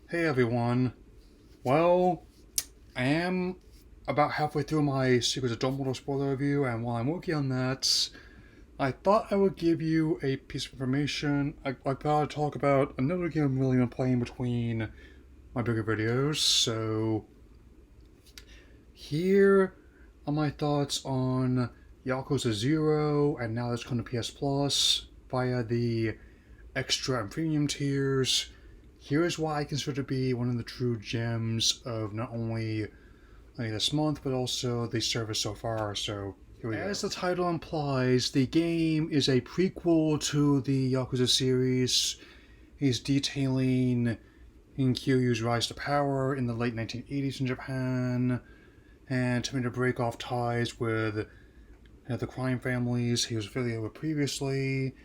Hey everyone. Well, I am about halfway through my Secrets of Dumbledore spoiler review, and while I'm working on that, I thought I would give you a piece of information. I thought to talk about another game I've really been playing between my bigger videos. So, here are my thoughts on Yakuza 0, and now that's coming to PS Plus via the extra and premium tiers. Here is why I consider to be one of the true gems of not only this month, but also the service so far. So here we go. As the title implies, the game is a prequel to the Yakuza series. He's detailing Kiryu's rise to power in the late 1980s in Japan, and attempting to break off ties with the crime families he was affiliated with previously,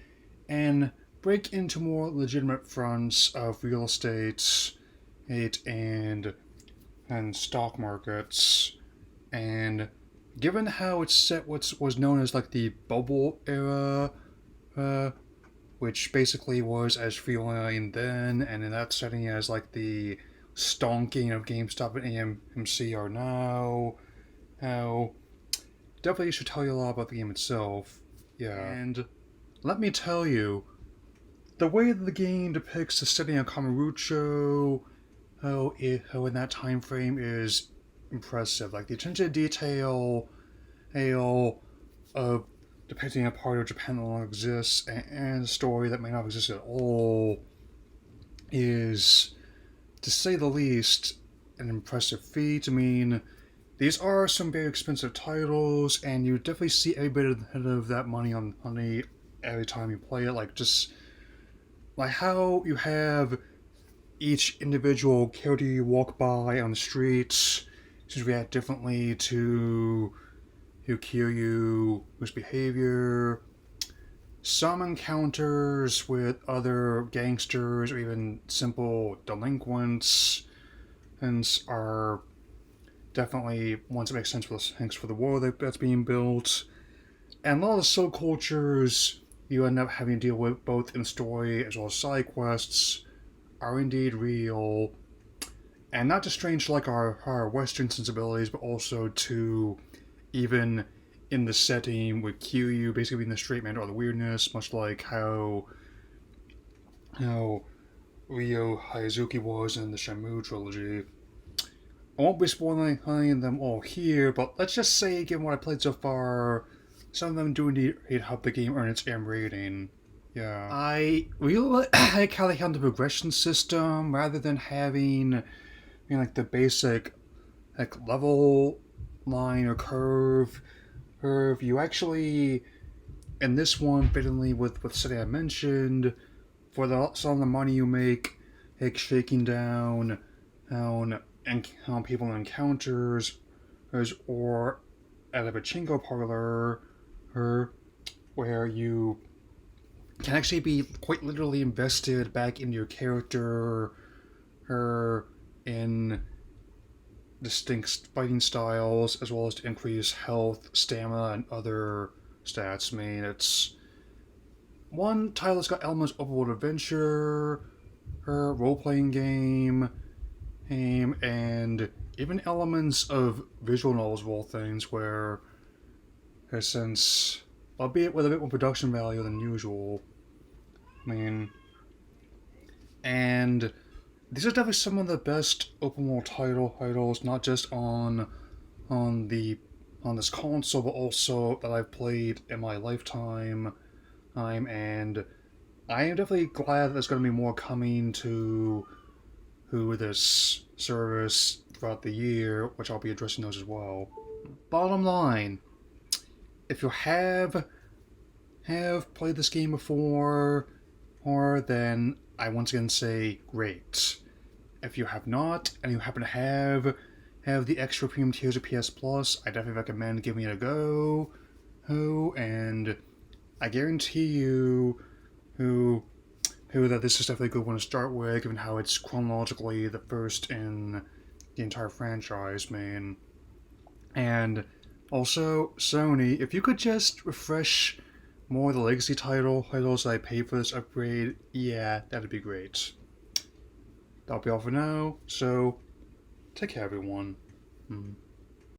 and break into more legitimate fronts of real estate and stock markets. And given how it's set what was known as like the bubble era, which basically was as feeling then, and in that setting as like the stonking of GameStop and AMC are now, how definitely should tell you a lot about the game itself. Yeah. And let me tell you, the way that the game depicts the setting of Kamurocho, how in that time frame is impressive. Like the attention to detail, of depicting a part of Japan that no longer exists and a story that may not exist at all is, to say the least, an impressive feat. I mean, these are some very expensive titles, and you definitely see every bit of that money on every time you play it. Like just like how you have each individual character you walk by on the streets seems to react differently to Kyu's behavior. Some encounters with other gangsters or even simple delinquents and are definitely ones that make sense for the world that's being built. And a lot of the subcultures you end up having to deal with both in story as well as side quests are indeed real, and not just strange to like our Western sensibilities, but also to even in the setting with Kyu basically being the straight man or the weirdness, much like how Ryo Hayazuki was in the Shenmue trilogy. I won't be spoiling them all here, but let's just say, given what I played so far, some of them do indeed help the game earn its M rating. Yeah. I really like how they handle the progression system rather than having like the basic like level line or curve. You actually in this one fittingly with city I mentioned, for some of the money you make, like shaking down how people encounters or at a pachinko parlor where you can actually be quite literally invested back in your character in distinct fighting styles, as well as to increase health, stamina, and other stats. I mean, it's one title that's got elements of world adventure, role playing game, and even elements of visual novels of all things, where, since, albeit with a bit more production value than usual, I mean, and these are definitely some of the best open world titles, not just on the on this console, but also that I've played in my lifetime. And I am definitely glad that there's going to be more coming to this service throughout the year, which I'll be addressing those as well. Bottom line, if you have played this game before, or then I once again say great. If you have not, and you happen to have the extra premium tiers of PS Plus, I definitely recommend giving it a go. And I guarantee you, who that this is definitely a good one to start with, given how it's chronologically the first in the entire franchise, man. And also, Sony, if you could just refresh more of the legacy titles that I paid for this upgrade, yeah, that'd be great. that'll be all for now. So, take care, everyone.